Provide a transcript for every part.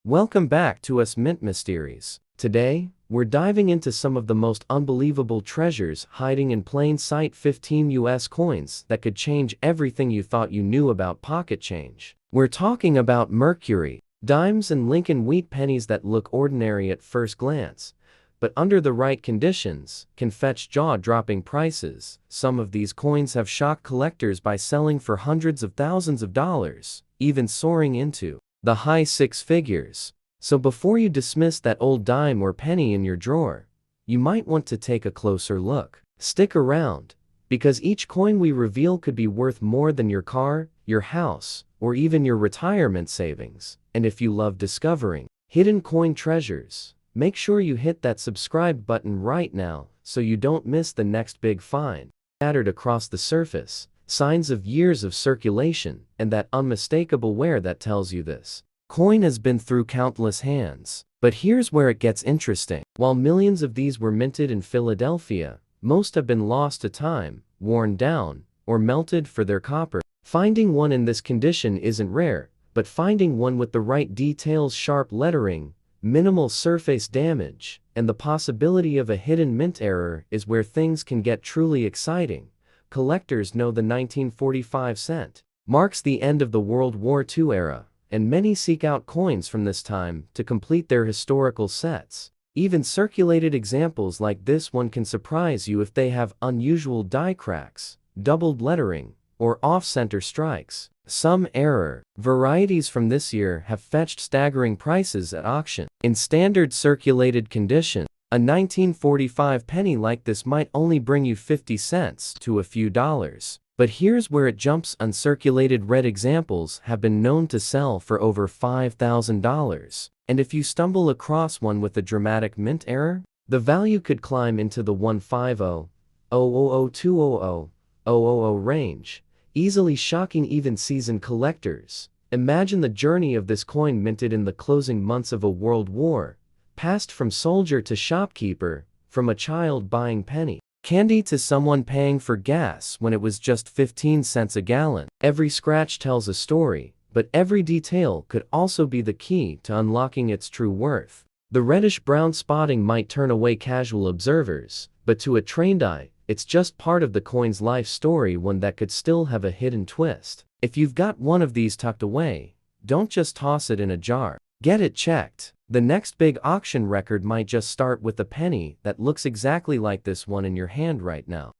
Welcome back to Us Mint Mysteries. Today, we're diving into some of the most unbelievable treasures hiding in plain sight. 15 US coins that could change everything you thought you knew about pocket change. We're talking about Mercury Dimes and Lincoln Wheat Pennies that look ordinary at first glance, but under the right conditions, can fetch jaw-dropping prices. Some of these coins have shocked collectors by selling for hundreds of thousands of dollars, even soaring into the high six figures. So before you dismiss that old dime or penny in your drawer, you might want to take a closer look. Stick around, because each coin we reveal could be worth more than your car, your house, or even your retirement savings. And if you love discovering hidden coin treasures, make sure you hit that subscribe button right now so you don't miss the next big find. Scattered across the surface, signs of years of circulation, and that unmistakable wear that tells you this coin has been through countless hands. But here's where it gets interesting. While millions of these were minted in Philadelphia, most have been lost to time, worn down, or melted for their copper. Finding one in this condition isn't rare, but finding one with the right details, sharp lettering, minimal surface damage, and the possibility of a hidden mint error is where things can get truly exciting. Collectors know the 1945 cent marks the end of the World War II era, and many seek out coins from this time to complete their historical sets. Even circulated examples like this one can surprise you if they have unusual die cracks, doubled lettering, or off-center strikes. Some error varieties from this year have fetched staggering prices at auction. In standard circulated condition, a 1945 penny like this might only bring you 50 cents to a few dollars. But here's where it jumps. Uncirculated red examples have been known to sell for over $5,000. And if you stumble across one with a dramatic mint error, the value could climb into the 150,000,200,000 range, easily shocking even seasoned collectors. Imagine the journey of this coin minted in the closing months of a world war, passed from soldier to shopkeeper, from a child buying penny candy to someone paying for gas when it was just 15 cents a gallon. Every scratch tells a story, but every detail could also be the key to unlocking its true worth. The reddish-brown spotting might turn away casual observers, but to a trained eye, it's just part of the coin's life story, one that could still have a hidden twist. If you've got one of these tucked away, don't just toss it in a jar. Get it checked. The next big auction record might just start with a penny that looks exactly like this one in your hand right now.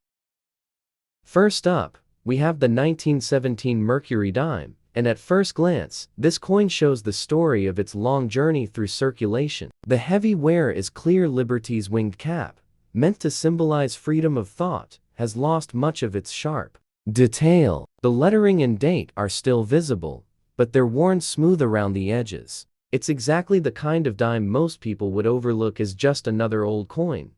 First up, we have the 1917 Mercury Dime, and at first glance, this coin shows the story of its long journey through circulation. The heavy wear is clear. Liberty's winged cap, meant to symbolize freedom of thought, has lost much of its sharp detail. The lettering and date are still visible, but they're worn smooth around the edges. It's exactly the kind of dime most people would overlook as just another old coin.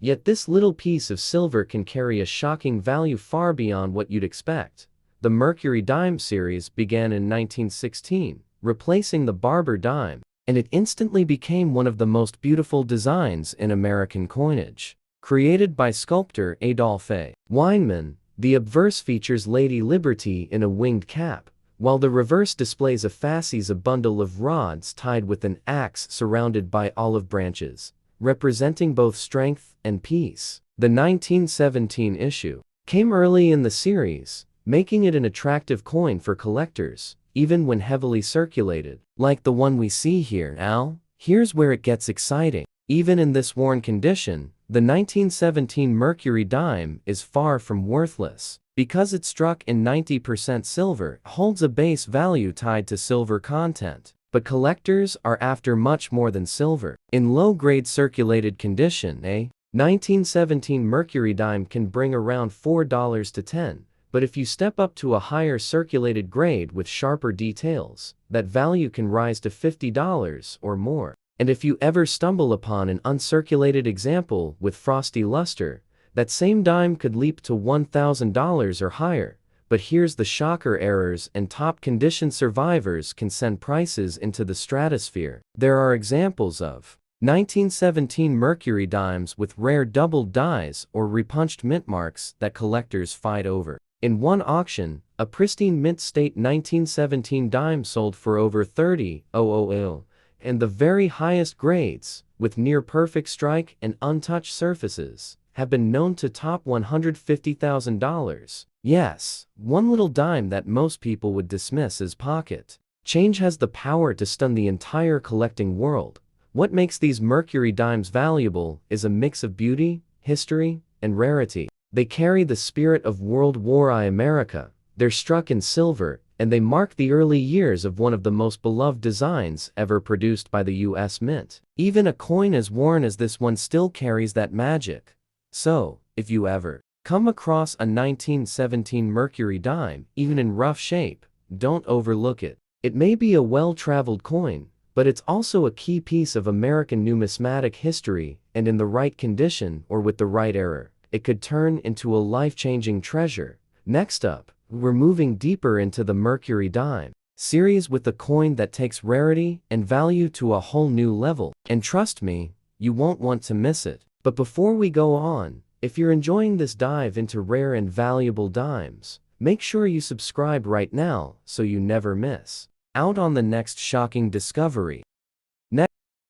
Yet this little piece of silver can carry a shocking value far beyond what you'd expect. The Mercury Dime series began in 1916, replacing the barber dime, and it instantly became one of the most beautiful designs in American coinage. Created by sculptor Adolphe Weinman, the obverse features Lady Liberty in a winged cap, while the reverse displays a fasces, a bundle of rods tied with an axe surrounded by olive branches, representing both strength and peace. The 1917 issue came early in the series, making it an attractive coin for collectors, even when heavily circulated, like the one we see here. Now, here's where it gets exciting. Even in this worn condition, the 1917 Mercury Dime is far from worthless. Because it's struck in 90% silver, it holds a base value tied to silver content. But collectors are after much more than silver. In low-grade circulated condition, a 1917 Mercury Dime can bring around $4 to $10. But if you step up to a higher circulated grade with sharper details, that value can rise to $50 or more. And if you ever stumble upon an uncirculated example with frosty luster, that same dime could leap to $1,000 or higher. But here's the shocker: errors and top condition survivors can send prices into the stratosphere. There are examples of 1917 Mercury Dimes with rare doubled dies or repunched mint marks that collectors fight over. In one auction, a pristine mint state 1917 dime sold for over $30,000, and the very highest grades, with near-perfect strike and untouched surfaces, have been known to top $150,000. Yes, one little dime that most people would dismiss as pocket change has the power to stun the entire collecting world. What makes these Mercury Dimes valuable is a mix of beauty, history, and rarity. They carry the spirit of World War I America, they're struck in silver, and they mark the early years of one of the most beloved designs ever produced by the U.S. Mint. Even a coin as worn as this one still carries that magic. So, if you ever come across a 1917 Mercury Dime, even in rough shape, don't overlook it. It may be a well-traveled coin, but it's also a key piece of American numismatic history, and in the right condition or with the right era, it could turn into a life-changing treasure. Next up, we're moving deeper into the Mercury Dime series with a coin that takes rarity and value to a whole new level. And trust me, you won't want to miss it. But before we go on, if you're enjoying this dive into rare and valuable dimes, make sure you subscribe right now so you never miss out on the next shocking discovery.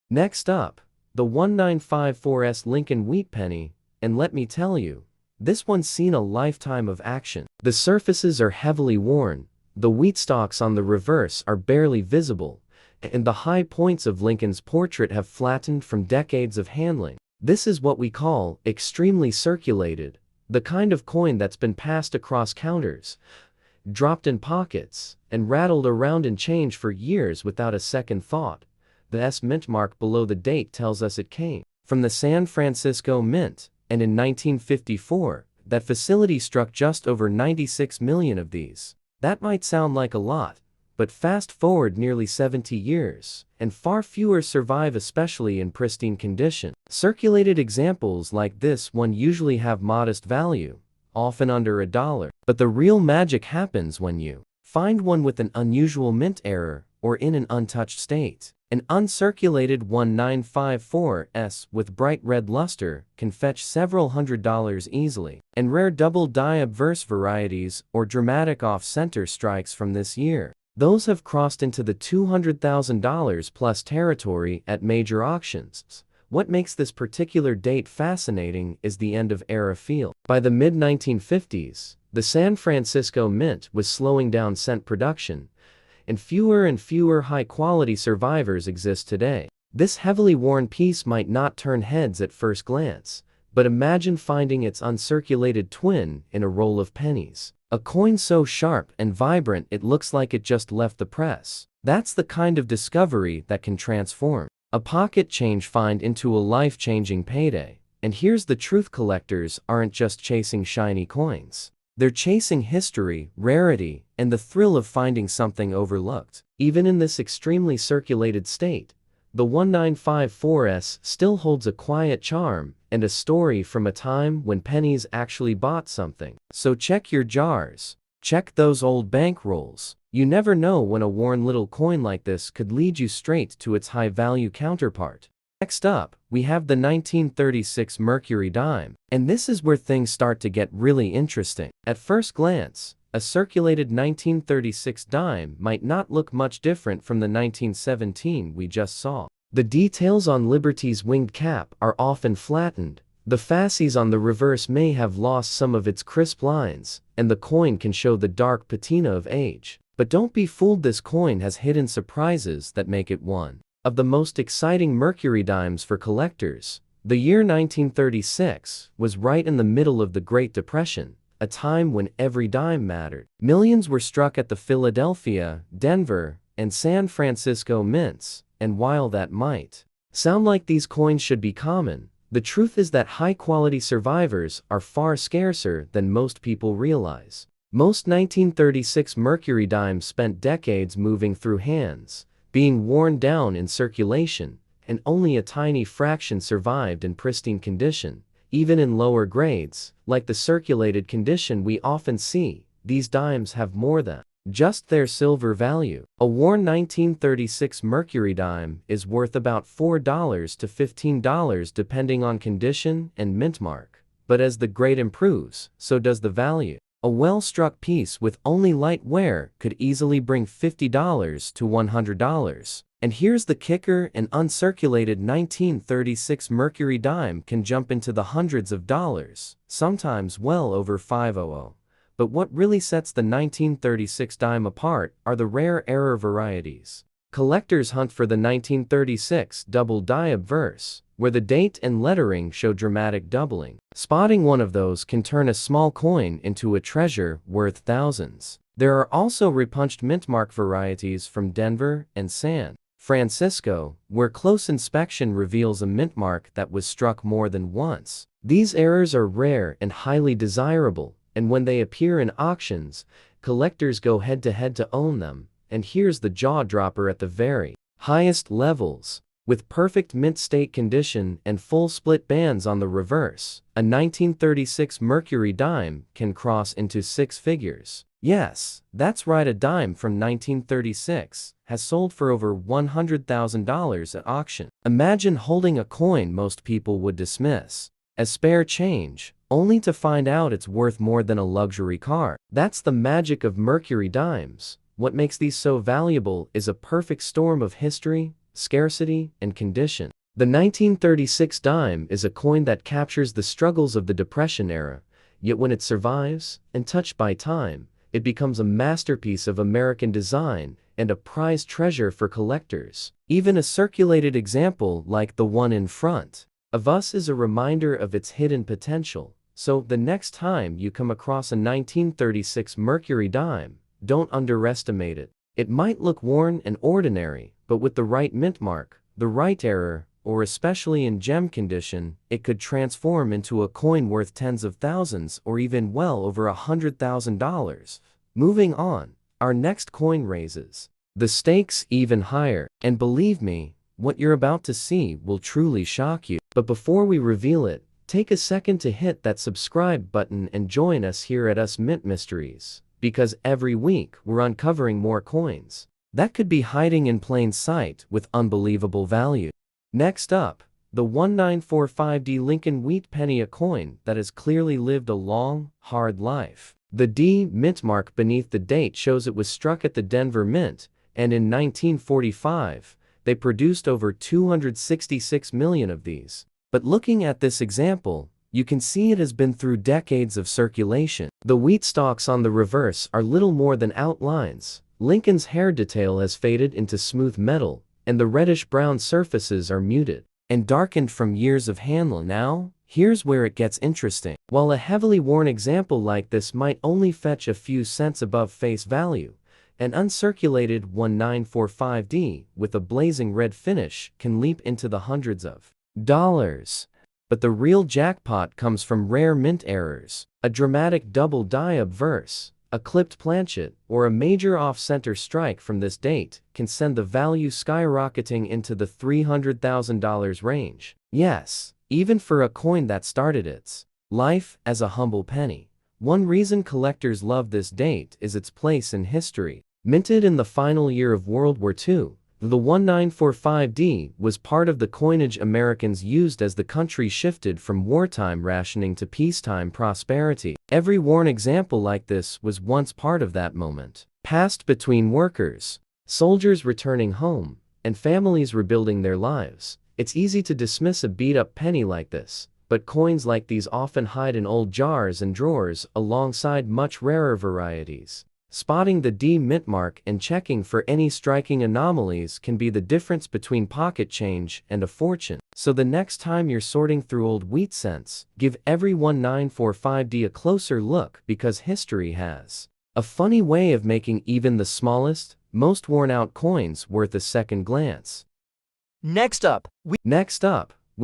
Next up, the 1954's Lincoln Wheat Penny, and let me tell you, this one's seen a lifetime of action. The surfaces are heavily worn, the wheat stalks on the reverse are barely visible, and the high points of Lincoln's portrait have flattened from decades of handling. This is what we call extremely circulated, the kind of coin that's been passed across counters, dropped in pockets, and rattled around in change for years without a second thought. The S mint mark below the date tells us it came from the San Francisco Mint, and in 1954, that facility struck just over 96 million of these. That might sound like a lot, but fast forward nearly 70 years, and far fewer survive, especially in pristine condition. Circulated examples like this one usually have modest value, often under $1. But the real magic happens when you find one with an unusual mint error, or in an untouched state. An uncirculated 1954's with bright red luster can fetch several $100s easily, and rare double die obverse varieties or dramatic off-center strikes from this year, those have crossed into the $200,000 plus territory at major auctions. What makes this particular date fascinating is the end-of-era feel. By the mid-1950s, the San Francisco Mint was slowing down cent production, and fewer high-quality survivors exist today. This heavily worn piece might not turn heads at first glance, but imagine finding its uncirculated twin in a roll of pennies. A coin so sharp and vibrant it looks like it just left the press. That's the kind of discovery that can transform a pocket change find into a life-changing payday. And here's the truth: collectors aren't just chasing shiny coins. They're chasing history, rarity, and the thrill of finding something overlooked. Even in this extremely circulated state, the 1954's still holds a quiet charm and a story from a time when pennies actually bought something. So check your jars. Check those old bankrolls. You never know when a worn little coin like this could lead you straight to its high-value counterpart. Next up, we have the 1936 Mercury Dime, and this is where things start to get really interesting. At first glance, a circulated 1936 dime might not look much different from the 1917 we just saw. The details on Liberty's winged cap are often flattened, the fasces on the reverse may have lost some of its crisp lines, and the coin can show the dark patina of age. But don't be fooled, this coin has hidden surprises that make it one of the most exciting Mercury Dimes for collectors. The year 1936 was right in the middle of the Great Depression, a time when every dime mattered. Millions were struck at the Philadelphia, Denver, and San Francisco mints, and while that might sound like these coins should be common, the truth is that high-quality survivors are far scarcer than most people realize. Most 1936 Mercury Dimes spent decades moving through hands, being worn down in circulation, and only a tiny fraction survived in pristine condition. Even in lower grades, like the circulated condition we often see, these dimes have more than just their silver value. A worn 1936 Mercury Dime is worth about $4 to $15 depending on condition and mint mark. But as the grade improves, so does the value. A well-struck piece with only light wear could easily bring $50 to $100. And here's the kicker: an uncirculated 1936 Mercury dime can jump into the hundreds of dollars, sometimes well over 500. But what really sets the 1936 dime apart are the rare error varieties. Collectors hunt for the 1936 double die obverse, where the date and lettering show dramatic doubling. Spotting one of those can turn a small coin into a treasure worth thousands. There are also repunched mintmark varieties from Denver and San Francisco, where close inspection reveals a mintmark that was struck more than once. These errors are rare and highly desirable, and when they appear in auctions, collectors go head-to-head to own them. And here's the jaw-dropper at the very highest levels. With perfect mint state condition and full split bands on the reverse, a 1936 Mercury dime can cross into six figures. Yes, that's right, a dime from 1936 has sold for over $100,000 at auction. Imagine holding a coin most people would dismiss as spare change, only to find out it's worth more than a luxury car. That's the magic of Mercury dimes. What makes these so valuable is a perfect storm of history, scarcity, and condition. The 1936 dime is a coin that captures the struggles of the Depression era, yet when it survives, and touched by time, it becomes a masterpiece of American design and a prized treasure for collectors. Even a circulated example like the one in front of us is a reminder of its hidden potential. So, the next time you come across a 1936 Mercury dime, don't underestimate it. It might look worn and ordinary, but with the right mint mark, the right error, or especially in gem condition, it could transform into a coin worth tens of thousands or even well over $100,000. Moving on, our next coin raises the stakes even higher, and believe me, what you're about to see will truly shock you. But before we reveal it, take a second to hit that subscribe button and join us here at Us Mint Mysteries, because every week we're uncovering more coins that could be hiding in plain sight with unbelievable value. Next up, the 1945D Lincoln Wheat Penny, a coin that has clearly lived a long, hard life. The D mint mark beneath the date shows it was struck at the Denver Mint, and in 1945, they produced over 266 million of these. But looking at this example, you can see it has been through decades of circulation. The wheat stalks on the reverse are little more than outlines. Lincoln's hair detail has faded into smooth metal, and the reddish-brown surfaces are muted and darkened from years of handling. Now, here's where it gets interesting. While a heavily worn example like this might only fetch a few cents above face value, an uncirculated 1945D with a blazing red finish can leap into the hundreds of dollars. But the real jackpot comes from rare mint errors. A dramatic double die obverse, a clipped planchet, or a major off-center strike from this date can send the value skyrocketing into the $300,000 range. Yes, even for a coin that started its life as a humble penny. One reason collectors love this date is its place in history. Minted in the final year of World War II, the 1945D was part of the coinage Americans used as the country shifted from wartime rationing to peacetime prosperity. Every worn example like this was once part of that moment, passed between workers, soldiers returning home, and families rebuilding their lives. It's easy to dismiss a beat-up penny like this, but coins like these often hide in old jars and drawers alongside much rarer varieties. Spotting the D mint mark and checking for any striking anomalies can be the difference between pocket change and a fortune. So the next time you're sorting through old wheat cents, give every 1945D a closer look, because history has a funny way of making even the smallest, most worn-out coins worth a second glance. Next up, we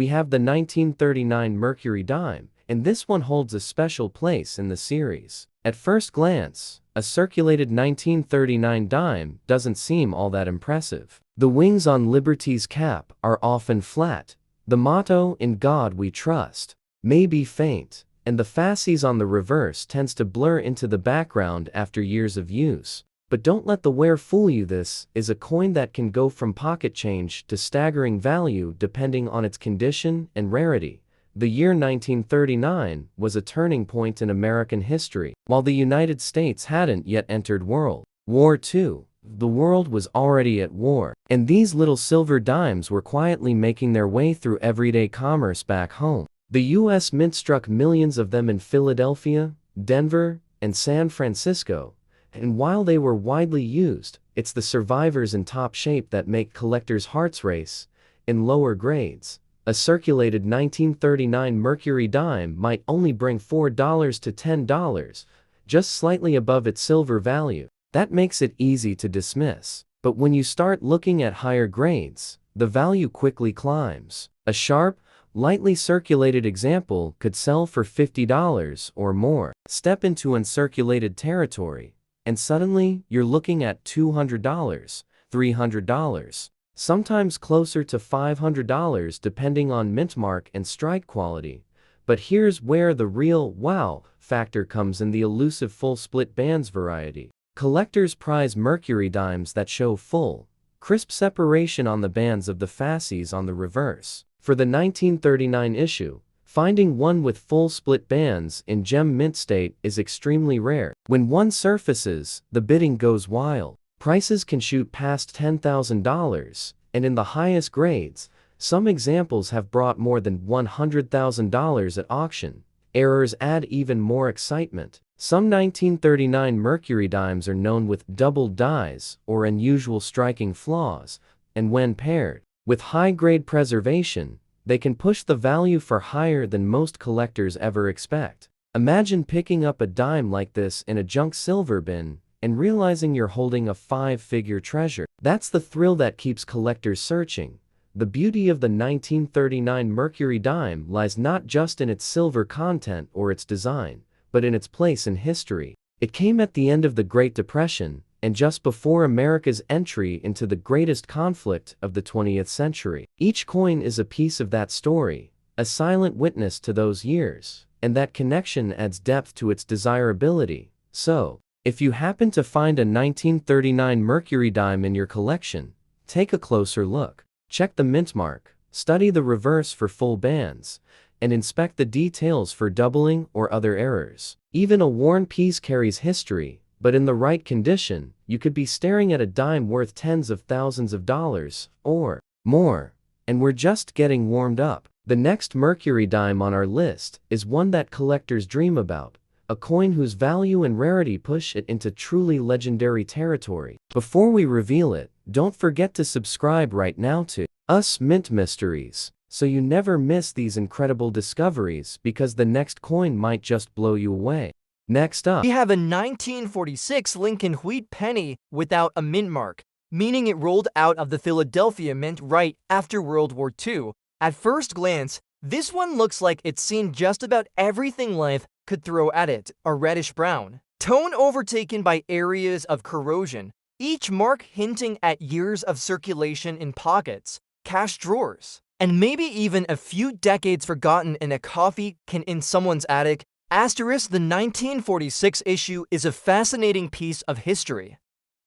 have the 1939 Mercury Dime, and this one holds a special place in the series. At first glance, a circulated 1939 dime doesn't seem all that impressive. The wings on Liberty's cap are often flat. The motto, "In God We Trust," may be faint, and the fasces on the reverse tends to blur into the background after years of use. But don't let the wear fool you. This is a coin that can go from pocket change to staggering value depending on its condition and rarity. The year 1939 was a turning point in American history. While the United States hadn't yet entered World War II, The world was already at war, and these little silver dimes were quietly making their way through everyday commerce back home. The U.S. Mint struck millions of them in Philadelphia, Denver, and San Francisco, and while they were widely used, it's the survivors in top shape that make collectors' hearts race. In lower grades, a circulated 1939 Mercury Dime might only bring $4 to $10, just slightly above its silver value. That makes it easy to dismiss. But when you start looking at higher grades, the value quickly climbs. A sharp, lightly circulated example could sell for $50 or more. Step into uncirculated territory, and suddenly you're looking at $200, $300, sometimes closer to $500 depending on mint mark and strike quality. But here's where the real wow factor comes in: the elusive full split bands variety. Collectors prize Mercury dimes that show full, crisp separation on the bands of the fasces on the reverse. For the 1939 issue, finding one with full split bands in gem mint state is extremely rare. When one surfaces, the bidding goes wild. Prices can shoot past $10,000, and in the highest grades, some examples have brought more than $100,000 at auction. Errors add even more excitement. Some 1939 Mercury dimes are known with doubled dies or unusual striking flaws, and when paired with high-grade preservation, they can push the value far higher than most collectors ever expect. Imagine picking up a dime like this in a junk silver bin and realizing you're holding a five-figure treasure. That's the thrill that keeps collectors searching. The beauty of the 1939 Mercury dime lies not just in its silver content or its design, but in its place in history. It came at the end of the Great Depression, and just before America's entry into the greatest conflict of the 20th century. Each coin is a piece of that story, a silent witness to those years, and that connection adds depth to its desirability. So, if you happen to find a 1939 Mercury dime in your collection, take a closer look. Check the mint mark, study the reverse for full bands, and inspect the details for doubling or other errors. Even a worn piece carries history, but in the right condition, you could be staring at a dime worth tens of thousands of dollars, or more. And we're just getting warmed up. The next Mercury dime on our list is one that collectors dream about, a coin whose value and rarity push it into truly legendary territory. Before we reveal it, don't forget to subscribe right now to Us Mint Mysteries, so you never miss these incredible discoveries, because the next coin might just blow you away. Next up, we have a 1946 Lincoln Wheat Penny without a mint mark, meaning it rolled out of the Philadelphia Mint right after World War II. At first glance, this one looks like it's seen just about everything life could throw at it: a reddish brown tone overtaken by areas of corrosion, each mark hinting at years of circulation in pockets, cash drawers, and maybe even a few decades forgotten in a coffee can in someone's attic. Asterisk, the 1946 issue is a fascinating piece of history.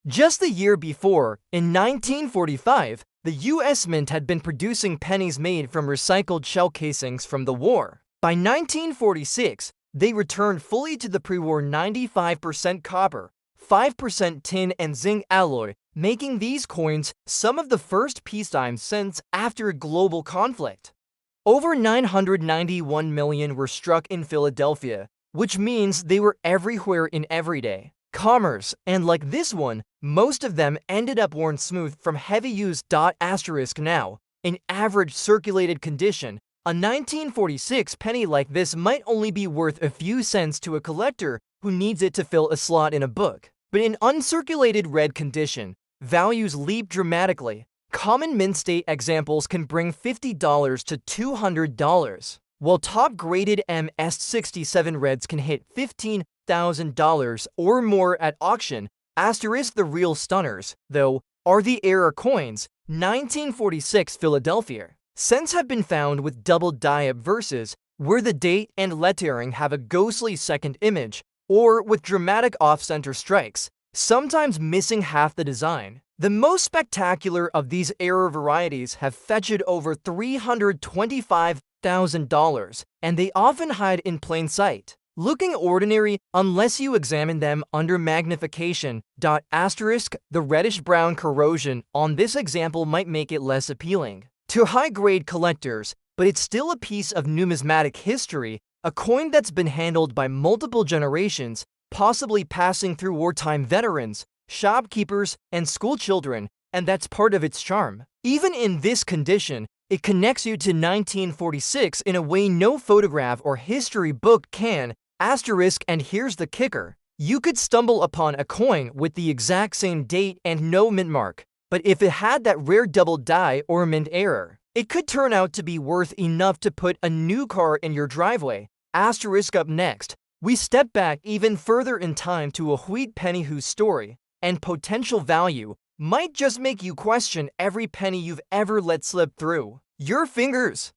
Just the year before, in 1945, the U.S. Mint had been producing pennies made from recycled shell casings from the war. By 1946, they returned fully to the pre-war 95% copper, 5% tin and zinc alloy, making these coins some of the first peace dimes since after a global conflict. Over 991 million were struck in Philadelphia, which means they were everywhere in everyday commerce, and like this one, most of them ended up worn smooth from heavy use. Asterisk, now, in average circulated condition, a 1946 penny like this might only be worth a few cents to a collector who needs it to fill a slot in a book. But in uncirculated red condition, values leap dramatically. Common mint state examples can bring $50 to $200, while top-graded MS67 reds can hit $15,000 or more at auction. Asterisk, the real stunners, though, are the era coins. 1946 Philadelphia cents have been found with double die-up verses, where the date and lettering have a ghostly second image, or with dramatic off-center strikes, sometimes missing half the design. The most spectacular of these era varieties have fetched over $325,000, and they often hide in plain sight. looking ordinary unless you examine them under magnification. Asterisk, the reddish-brown corrosion on this example might make it less appealing to high-grade collectors, but it's still a piece of numismatic history, a coin that's been handled by multiple generations, possibly passing through wartime veterans, shopkeepers, and schoolchildren, and that's part of its charm. Even in this condition, it connects you to 1946 in a way no photograph or history book can. Asterisk, and here's the kicker. You could stumble upon a coin with the exact same date and no mint mark, but if it had that rare double die or mint error, it could turn out to be worth enough to put a new car in your driveway. Asterisk. Up next, we step back even further in time to a wheat penny whose story and potential value might just make you question every penny you've ever let slip through your fingers.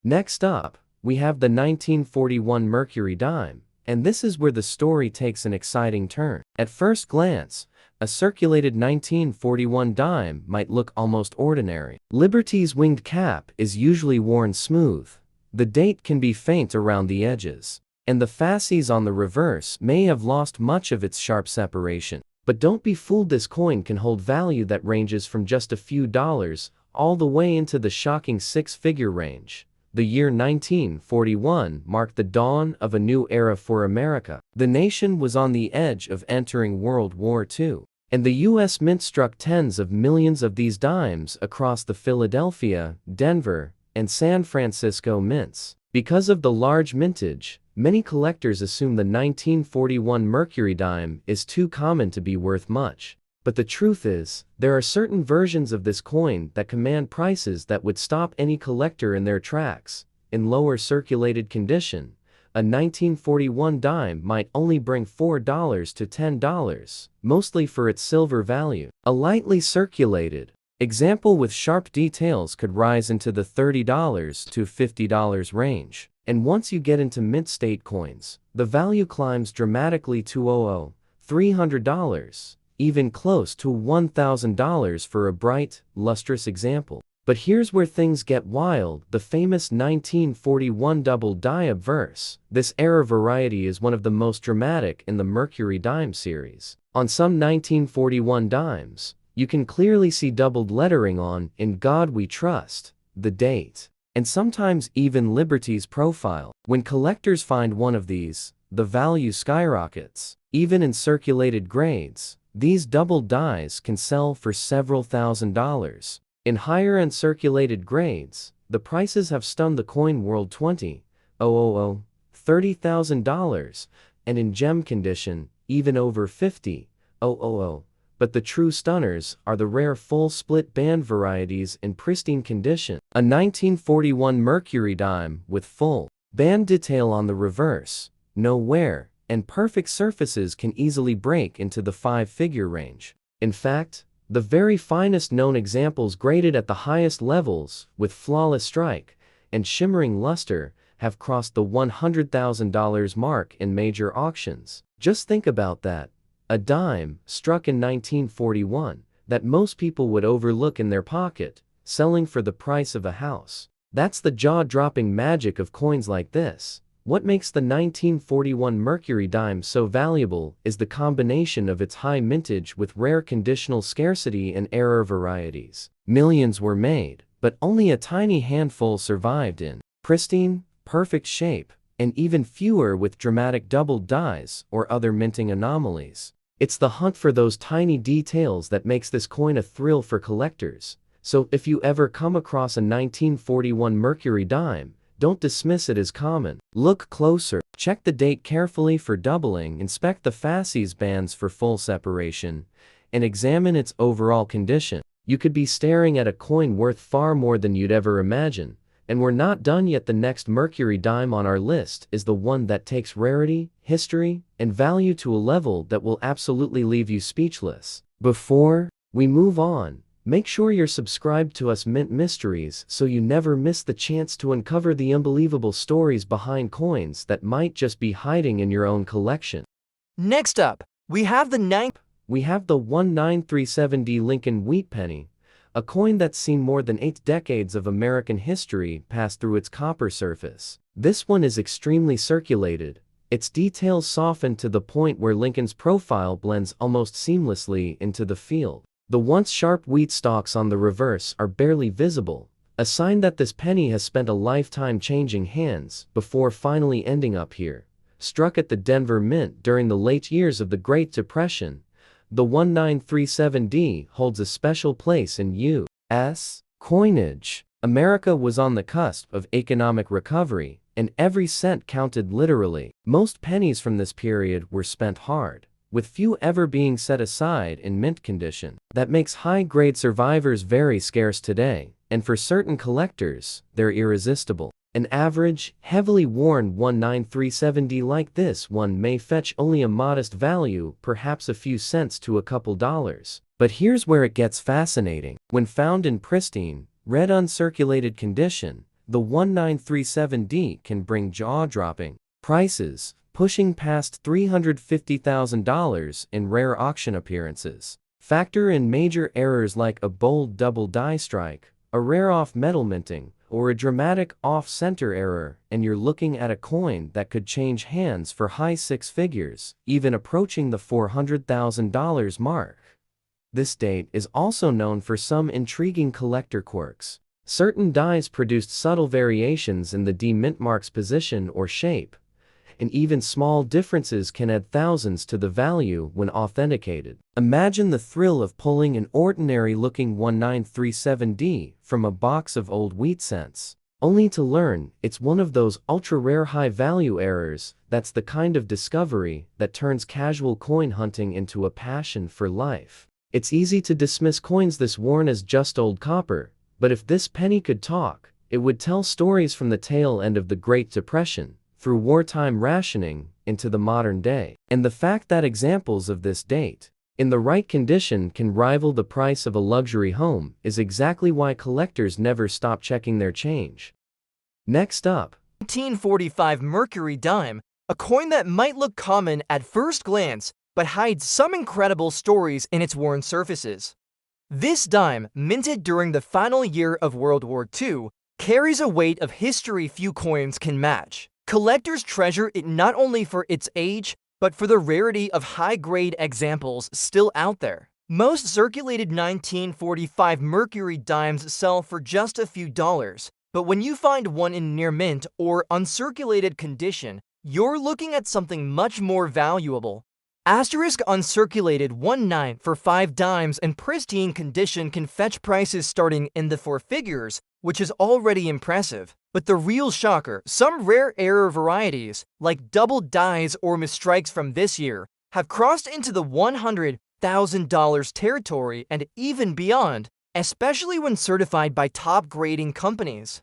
Next up, we have the 1941 Mercury Dime, and this is where the story takes an exciting turn. At first glance, a circulated 1941 dime might look almost ordinary. Liberty's winged cap is usually worn smooth. The date can be faint around the edges, and the fasces on the reverse may have lost much of its sharp separation. But don't be fooled, this coin can hold value that ranges from just a few dollars all the way into the shocking six-figure range. The year 1941 marked the dawn of a new era for America. The nation was on the edge of entering World War II, and the U.S. Mint struck tens of millions of these dimes across the Philadelphia, Denver, and San Francisco mints. Because of the large mintage, many collectors assume the 1941 Mercury Dime is too common to be worth much. But the truth is, there are certain versions of this coin that command prices that would stop any collector in their tracks. In lower circulated condition, a 1941 dime might only bring $4 to $10, mostly for its silver value. A lightly circulated example with sharp details could rise into the $30 to $50 range. And once you get into mint state coins, the value climbs dramatically to $300. Even close to $1,000 for a bright, lustrous example. But here's where things get wild, the famous 1941 double die obverse. This era variety is one of the most dramatic in the Mercury Dime series. On some 1941 dimes, you can clearly see doubled lettering on "In God We Trust," the date, and sometimes even Liberty's profile. When collectors find one of these, the value skyrockets. Even in circulated grades, these double dies can sell for several $1,000s. In higher uncirculated grades, the prices have stunned the coin world. $30,000, and in gem condition, even over $50,000. But the true stunners are the rare full split band varieties in pristine condition. A 1941 Mercury Dime with full band detail on the reverse, no wear, and perfect surfaces can easily break into the five-figure range. In fact, the very finest known examples graded at the highest levels, with flawless strike and shimmering luster, have crossed the $100,000 mark in major auctions. Just think about that. A dime, struck in 1941, that most people would overlook in their pocket, selling for the price of a house. That's the jaw-dropping magic of coins like this. What makes the 1941 Mercury Dime so valuable is the combination of its high mintage with rare conditional scarcity and error varieties. Millions were made, but only a tiny handful survived in pristine, perfect shape, and even fewer with dramatic doubled dies or other minting anomalies. It's the hunt for those tiny details that makes this coin a thrill for collectors. So if you ever come across a 1941 Mercury Dime, don't dismiss it as common. Look closer, check the date carefully for doubling, inspect the fasces bands for full separation, and examine its overall condition. You could be staring at a coin worth far more than you'd ever imagine. And we're not done yet. The next Mercury Dime on our list is the one that takes rarity, history, and value to a level that will absolutely leave you speechless. Before we move on, make sure you're subscribed to us Mint Mysteries so you never miss the chance to uncover the unbelievable stories behind coins that might just be hiding in your own collection. Next up, we have the 1937D Lincoln Wheat Penny, a coin that's seen more than 8 decades of American history pass through its copper surface. This one is extremely circulated, Its details softened to the point where Lincoln's profile blends almost seamlessly into the field. The once sharp wheat stalks on the reverse are barely visible, a sign that this penny has spent a lifetime changing hands before finally ending up here. Struck at the Denver Mint during the late years of the Great Depression, the 1937D holds a special place in U.S. coinage. America was on the cusp of economic recovery, and every cent counted literally. Most pennies from this period were spent hard, with few ever being set aside in mint condition. That makes high-grade survivors very scarce today, and for certain collectors, they're irresistible. An average, heavily worn 1937D like this one may fetch only a modest value, perhaps a few cents to a couple dollars. But here's where it gets fascinating. When found in pristine, red uncirculated condition, the 1937D can bring jaw-dropping prices, pushing past $350,000 in rare auction appearances. Factor in major errors like a bold double die strike, a rare off-metal minting, or a dramatic off-center error, and you're looking at a coin that could change hands for high six figures, even approaching the $400,000 mark. This date is also known for some intriguing collector quirks. Certain dies produced subtle variations in the D-mint mark's position or shape, and even small differences can add thousands to the value when authenticated. Imagine the thrill of pulling an ordinary-looking 1937D from a box of old wheat cents, only to learn it's one of those ultra-rare high-value errors. That's the kind of discovery that turns casual coin hunting into a passion for life. It's easy to dismiss coins this worn as just old copper, but if this penny could talk, it would tell stories from the tail end of the Great Depression, through wartime rationing, into the modern day. And the fact that examples of this date, in the right condition, can rival the price of a luxury home is exactly why collectors never stop checking their change. Next up, 1945 Mercury Dime, a coin that might look common at first glance, but hides some incredible stories in its worn surfaces. This dime, minted during the final year of World War II, carries a weight of history few coins can match. Collectors treasure it not only for its age, but for the rarity of high-grade examples still out there. Most circulated 1945 Mercury dimes sell for just a few dollars, but when you find one in near mint or uncirculated condition, you're looking at something much more valuable. Asterisk uncirculated 19 for 5 dimes in pristine condition can fetch prices starting in the 4 figures, which is already impressive. But the real shocker, some rare error varieties, like double dies or misstrikes from this year, have crossed into the $100,000 territory and even beyond, especially when certified by top grading companies.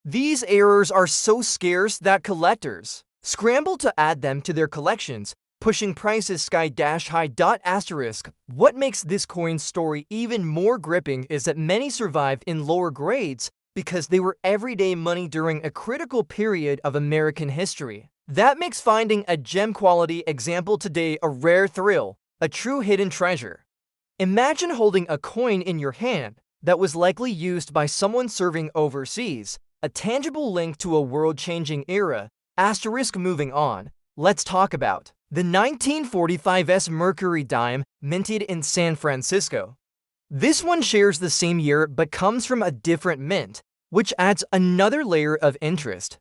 These errors are so scarce that collectors scramble to add them to their collections, pushing prices sky-high. Asterisk. What makes this coin's story even more gripping is that many survived in lower grades because they were everyday money during a critical period of American history. That makes finding a gem-quality example today a rare thrill, a true hidden treasure. Imagine holding a coin in your hand that was likely used by someone serving overseas, a tangible link to a world-changing era. Asterisk. Moving on, let's talk about the 1945's Mercury Dime, minted in San Francisco. This one shares the same year but comes from a different mint, which adds another layer of interest.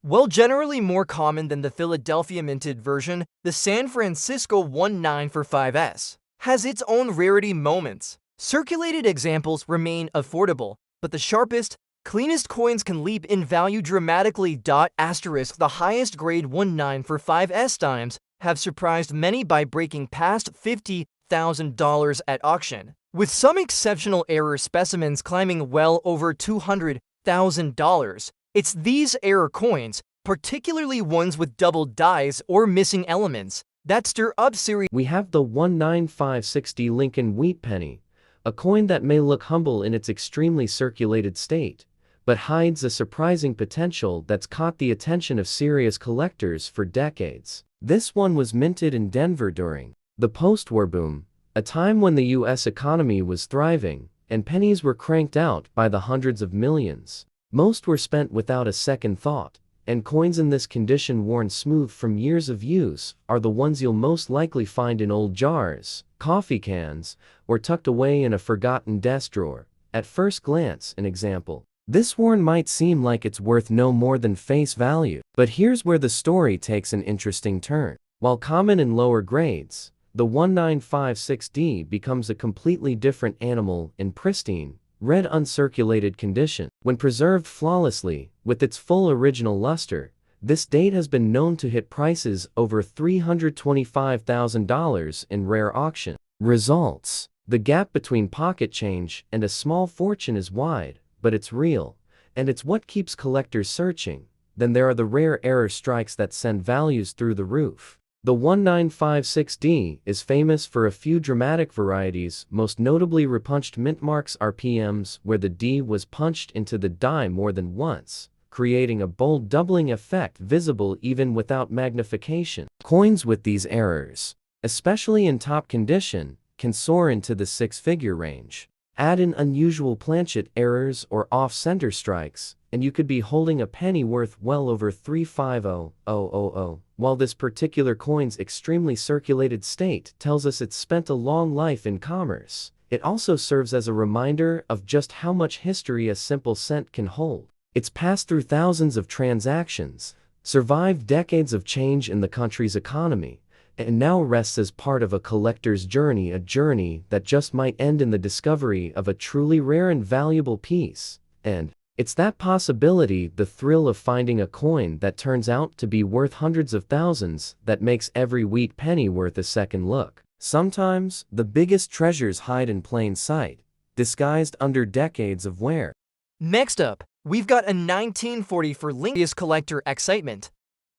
While generally more common than the Philadelphia minted version, the San Francisco 19 for 5S has its own rarity moments. Circulated examples remain affordable, but the sharpest, cleanest coins can leap in value dramatically. Asterisk. The highest grade 19 for 5S dimes have surprised many by breaking past $50,000 at auction, with some exceptional error specimens climbing well over $200,000. It's these error coins, particularly ones with double dies or missing elements, that stir up serious. We have the 19560 Lincoln Wheat Penny, a coin that may look humble in its extremely circulated state, but hides a surprising potential that's caught the attention of serious collectors for decades. This one was minted in Denver during the post-war boom, a time when the U.S. economy was thriving, and pennies were cranked out by the hundreds of millions. Most were spent without a second thought, and coins in this condition worn smooth from years of use are the ones you'll most likely find in old jars, coffee cans, or tucked away in a forgotten desk drawer. At first glance, an example. This worn might seem like it's worth no more than face value, but here's where the story takes an interesting turn. While common in lower grades, the 1956D becomes a completely different animal in pristine, red uncirculated condition. When preserved flawlessly, with its full original luster, this date has been known to hit prices over $325,000 in rare auction. Results: the gap between pocket change and a small fortune is wide, but it's real, and it's what keeps collectors searching. Then there are the rare error strikes that send values through the roof. The 1956D is famous for a few dramatic varieties, most notably repunched mint marks RPMs where the D was punched into the die more than once, creating a bold doubling effect visible even without magnification. Coins with these errors, especially in top condition, can soar into the six-figure range. Add in unusual planchet errors or off-center strikes, and you could be holding a penny worth well over $350,000. While this particular coin's extremely circulated state tells us it's spent a long life in commerce, it also serves as a reminder of just how much history a simple cent can hold. It's passed through thousands of transactions, survived decades of change in the country's economy, and now rests as part of a collector's journey, a journey that just might end in the discovery of a truly rare and valuable piece. And it's that possibility, the thrill of finding a coin that turns out to be worth hundreds of thousands, that makes every wheat penny worth a second look. Sometimes, the biggest treasures hide in plain sight, disguised under decades of wear. Next up, we've got a 1940 for Lincoln collector excitement.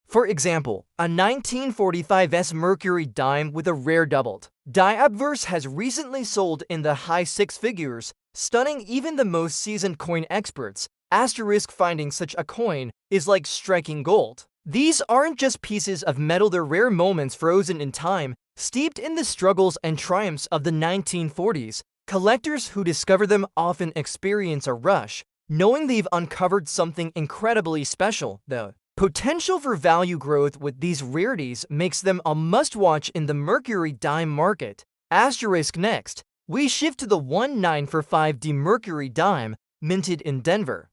For example, a 1945's Mercury Dime with a rare doubled die obverse has recently sold in the high six figures, stunning even the most seasoned coin experts. Asterisk, finding such a coin is like striking gold. These aren't just pieces of metal, they're rare moments frozen in time, steeped in the struggles and triumphs of the 1940s. Collectors who discover them often experience a rush, knowing they've uncovered something incredibly special. The potential for value growth with these rarities makes them a must-watch in the Mercury Dime market. Asterisk, next, we shift to the 1945D Mercury Dime, minted in Denver.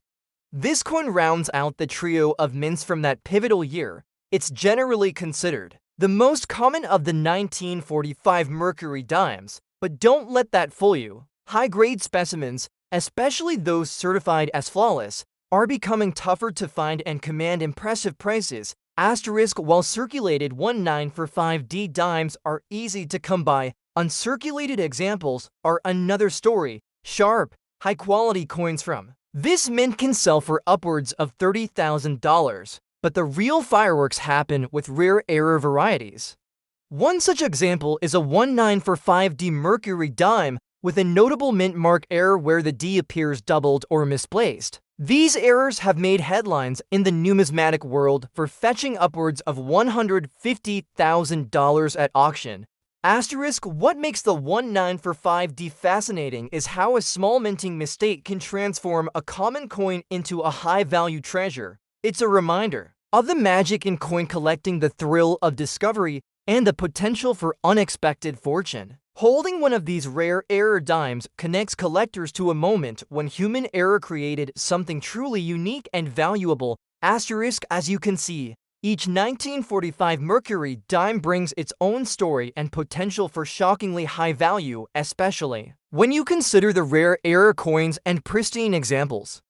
This coin rounds out the trio of mints from that pivotal year. It's generally considered the most common of the 1945 Mercury Dimes, but don't let that fool you. High-grade specimens, especially those certified as flawless, are becoming tougher to find and command impressive prices. Asterisk, while circulated 1945D dimes are easy to come by, uncirculated examples are another story. Sharp, high-quality coins from this mint can sell for upwards of $30,000, but the real fireworks happen with rare error varieties. One such example is a 1945D Mercury Dime with a notable mint mark error where the D appears doubled or misplaced. These errors have made headlines in the numismatic world for fetching upwards of $150,000 at auction. Asterisk, what makes the 1945D fascinating is how a small minting mistake can transform a common coin into a high-value treasure. It's a reminder of the magic in coin collecting, the thrill of discovery, and the potential for unexpected fortune. Holding one of these rare error dimes connects collectors to a moment when human error created something truly unique and valuable. Asterisk, as you can see, each 1945 Mercury Dime brings its own story and potential for shockingly high value, especially when you consider the rare error coins and pristine examples.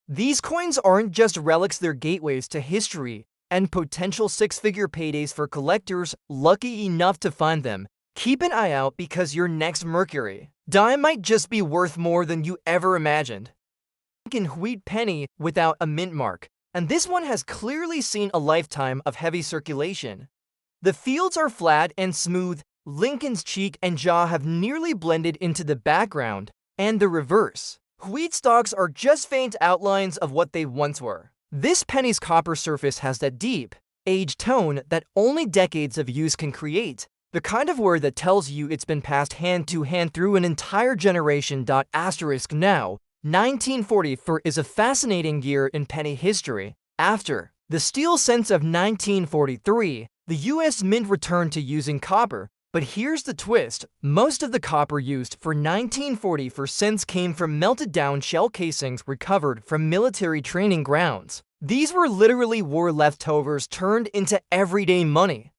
These coins aren't just relics, they're gateways to history and potential six-figure paydays for collectors lucky enough to find them. Keep an eye out because your next Mercury Dime might just be worth more than you ever imagined. Lincoln Wheat Penny without a mint mark, and this one has clearly seen a lifetime of heavy circulation. The fields are flat and smooth, Lincoln's cheek and jaw have nearly blended into the background, and the reverse. Wheat stalks are just faint outlines of what they once were. This penny's copper surface has that deep, aged tone that only decades of use can create. The kind of word that tells you it's been passed hand to hand through an entire generation. Asterisk, now, 1944 is a fascinating year in penny history. After The steel cents of 1943, the US Mint returned to using copper, but here's the twist. Most of the copper used for 1940 for cents came from melted down shell casings recovered from military training grounds. These were literally war leftovers turned into everyday money.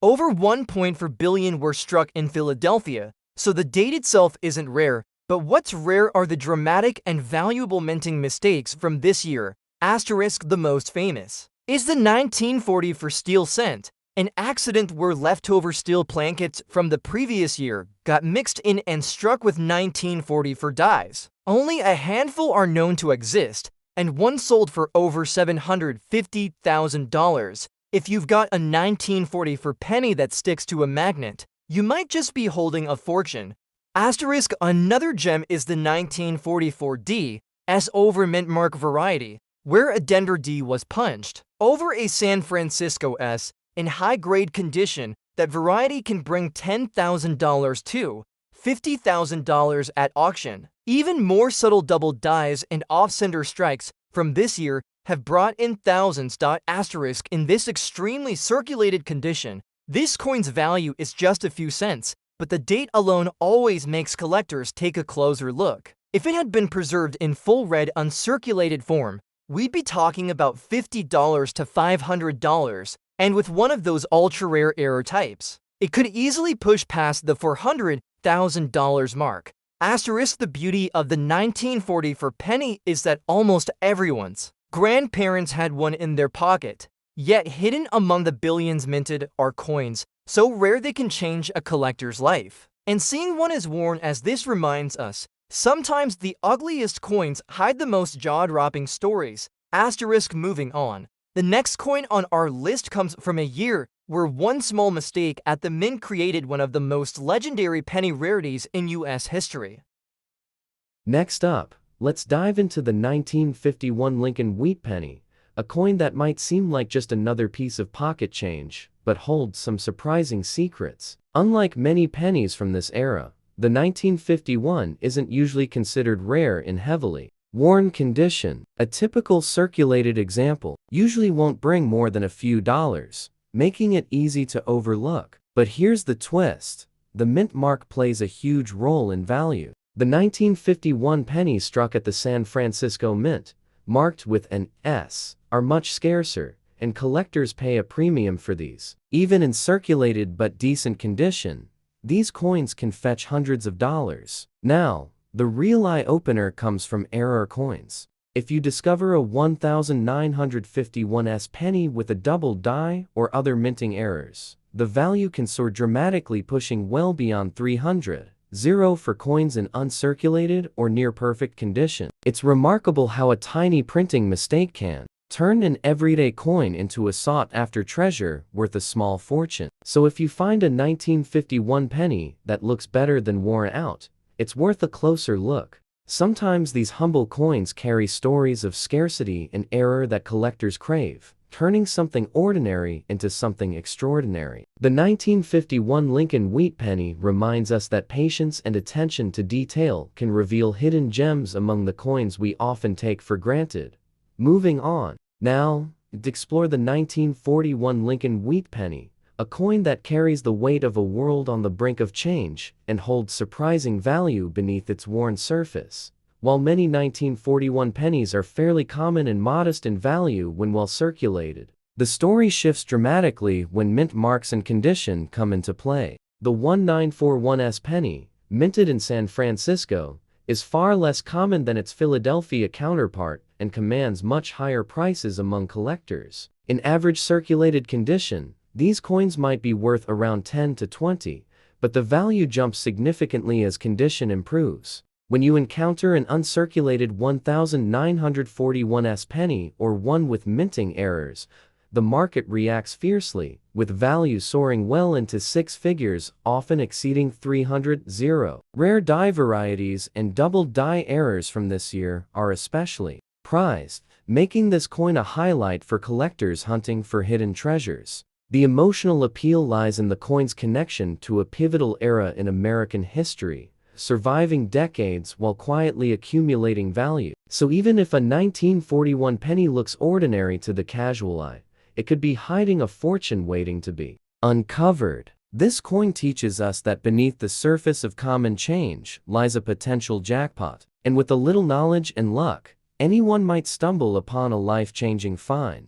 Over 1.4 billion were struck in Philadelphia, so the date itself isn't rare, but what's rare are the dramatic and valuable minting mistakes from this year. Asterisk the most famous is the 1940 for steel cent, an accident where leftover steel plankets from the previous year got mixed in and struck with 1940 for dies. Only a handful are known to exist, and one sold for over $750,000. If you've got a 1940 for penny that sticks to a magnet, you might just be holding a fortune. Asterisk another gem is the 1944 D S over mint mark variety, where a Denver D was punched over a San Francisco S in high-grade condition. That variety can bring $10,000 to $50,000 at auction. Even more subtle double dies and off-center strikes from this year have brought in thousands. Asterisk in this extremely circulated condition, this coin's value is just a few cents, but the date alone always makes collectors take a closer look. If it had been preserved in full red uncirculated form, we'd be talking about $50 to $500, and with one of those ultra-rare error types, it could easily push past the $400,000 mark. Asterisk the beauty of the 1940 for penny is that almost everyone's grandparents had one in their pocket, yet hidden among the billions minted are coins so rare they can change a collector's life. And seeing one as worn as this reminds us, sometimes the ugliest coins hide the most jaw-dropping stories. Asterisk moving on. The next coin on our list comes from a year where one small mistake at the mint created one of the most legendary penny rarities in US history. Next up, let's dive into the 1951 Lincoln Wheat Penny, a coin that might seem like just another piece of pocket change, but holds some surprising secrets. Unlike many pennies from this era, the 1951 isn't usually considered rare in heavily worn condition. A typical circulated example usually won't bring more than a few dollars, making it easy to overlook. But here's the twist. The mint mark plays a huge role in value. The 1951 pennies struck at the San Francisco Mint, marked with an S, are much scarcer, and collectors pay a premium for these. Even in circulated but decent condition, these coins can fetch hundreds of dollars. Now, the real eye-opener comes from error coins. If you discover a 1951 penny with a double die or other minting errors, the value can soar dramatically, pushing well beyond $300,000 for coins in uncirculated or near-perfect condition. It's remarkable how a tiny printing mistake can turn an everyday coin into a sought-after treasure worth a small fortune. So if you find a 1951 penny that looks better than worn out, it's worth a closer look. Sometimes these humble coins carry stories of scarcity and error that collectors crave, turning something ordinary into something extraordinary. The 1951 Lincoln Wheat Penny reminds us that patience and attention to detail can reveal hidden gems among the coins we often take for granted. Moving on. Now, explore the 1941 Lincoln Wheat Penny, a coin that carries the weight of a world on the brink of change and holds surprising value beneath its worn surface. While many 1941 pennies are fairly common and modest in value when well circulated, the story shifts dramatically when mint marks and condition come into play. The 1941 penny, minted in San Francisco, is far less common than its Philadelphia counterpart and commands much higher prices among collectors. In average circulated condition, these coins might be worth around 10 to 20, but the value jumps significantly as condition improves. When you encounter an uncirculated 1941 penny or one with minting errors, the market reacts fiercely, with value soaring well into six figures, often exceeding $300,000. Rare die varieties and double die errors from this year are especially prized, making this coin a highlight for collectors hunting for hidden treasures. The emotional appeal lies in the coin's connection to a pivotal era in American history, surviving decades while quietly accumulating value. So even if a 1941 penny looks ordinary to the casual eye, it could be hiding a fortune waiting to be uncovered. This coin teaches us that beneath the surface of common change lies a potential jackpot, and with a little knowledge and luck, anyone might stumble upon a life-changing find.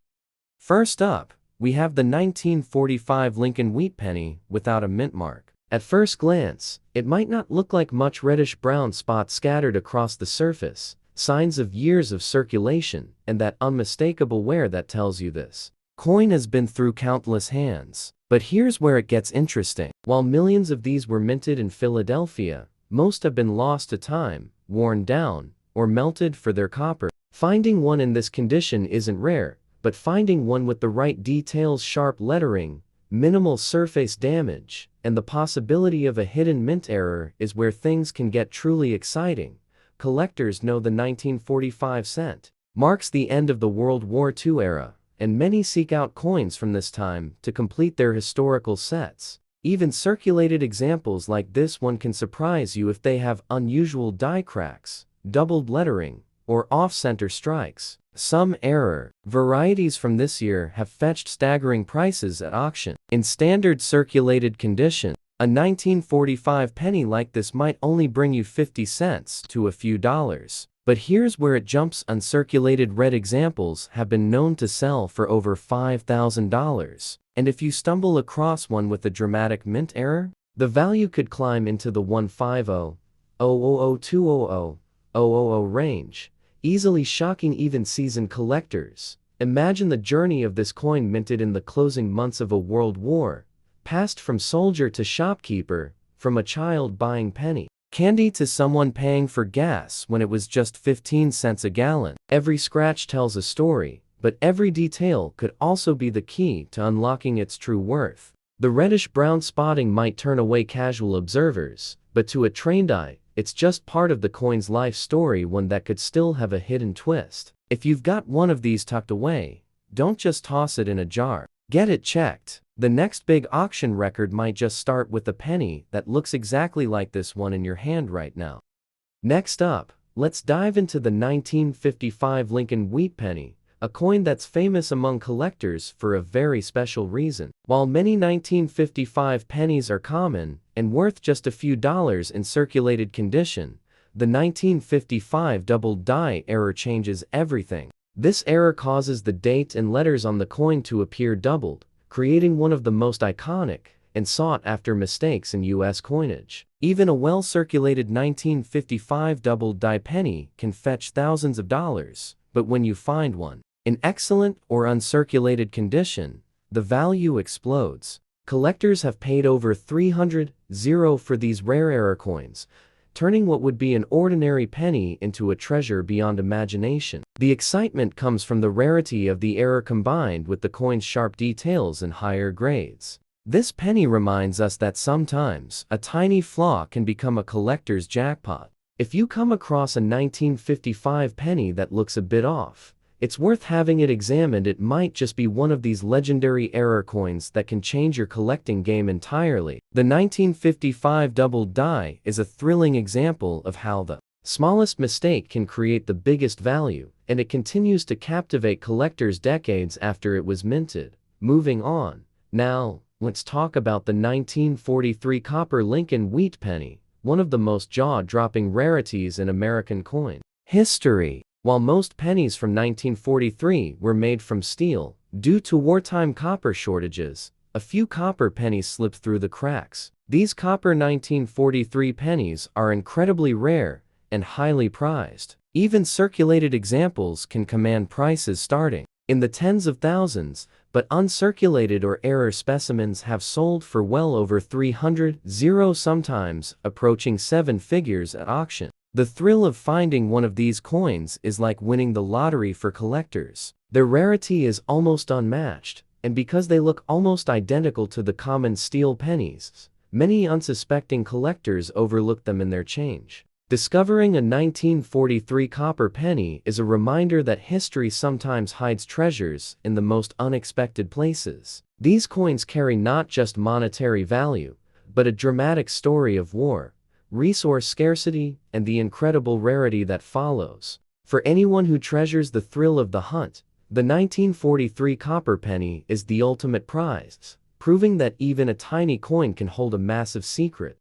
First up, we have the 1945 Lincoln Wheat Penny without a mint mark. At first glance, it might not look like much reddish-brown spots scattered across the surface, signs of years of circulation, and that unmistakable wear that tells you this coin has been through countless hands. But here's where it gets interesting. While millions of these were minted in Philadelphia, most have been lost to time, worn down, or melted for their copper. Finding one in this condition isn't rare, but finding one with the right details, sharp lettering, minimal surface damage, and the possibility of a hidden mint error is where things can get truly exciting. Collectors know the 1945 cent marks the end of the World War II era, and many seek out coins from this time to complete their historical sets. Even circulated examples like this one can surprise you if they have unusual die cracks, doubled lettering, or off-center strikes. Some error varieties from this year have fetched staggering prices at auction. In standard circulated condition, a 1945 penny like this might only bring you 50 cents to a few dollars. But here's where it jumps. Uncirculated red examples have been known to sell for over $5,000. And if you stumble across one with a dramatic mint error, the value could climb into the 150,000-200,000 range, easily shocking even seasoned collectors. Imagine the journey of this coin minted in the closing months of a world war, passed from soldier to shopkeeper, from a child buying penny candy to someone paying for gas when it was just 15 cents a gallon. Every scratch tells a story, but every detail could also be the key to unlocking its true worth. The reddish-brown spotting might turn away casual observers, but to a trained eye, it's just part of the coin's life story, one that could still have a hidden twist. If you've got one of these tucked away, don't just toss it in a jar. Get it checked. The next big auction record might just start with a penny that looks exactly like this one in your hand right now. Next up, let's dive into the 1955 Lincoln Wheat Penny, a coin that's famous among collectors for a very special reason. While many 1955 pennies are common and worth just a few dollars in circulated condition, the 1955 doubled die error changes everything. This error causes the date and letters on the coin to appear doubled, creating one of the most iconic and sought-after mistakes in U.S. coinage. Even a well-circulated 1955 doubled die penny can fetch thousands of dollars, but when you find one in excellent or uncirculated condition, the value explodes. Collectors have paid over $300,000 for these rare error coins, turning what would be an ordinary penny into a treasure beyond imagination. The excitement comes from the rarity of the error combined with the coin's sharp details and higher grades. This penny reminds us that sometimes a tiny flaw can become a collector's jackpot. If you come across a 1955 penny that looks a bit off, it's worth having it examined. It might just be one of these legendary error coins that can change your collecting game entirely. The 1955 doubled die is a thrilling example of how the smallest mistake can create the biggest value, and it continues to captivate collectors decades after it was minted. Moving on, now, let's talk about the 1943 copper Lincoln Wheat Penny, one of the most jaw-dropping rarities in American coin history. While most pennies from 1943 were made from steel, due to wartime copper shortages, a few copper pennies slipped through the cracks. These copper 1943 pennies are incredibly rare and highly prized. Even circulated examples can command prices starting in the tens of thousands, but uncirculated or error specimens have sold for well over $300,000, sometimes approaching seven figures at auction. The thrill of finding one of these coins is like winning the lottery for collectors. Their rarity is almost unmatched, and because they look almost identical to the common steel pennies, many unsuspecting collectors overlook them in their change. Discovering a 1943 copper penny is a reminder that history sometimes hides treasures in the most unexpected places. These coins carry not just monetary value, but a dramatic story of war, resource scarcity, and the incredible rarity that follows. For anyone who treasures the thrill of the hunt, the 1943 copper penny is the ultimate prize, proving that even a tiny coin can hold a massive secret.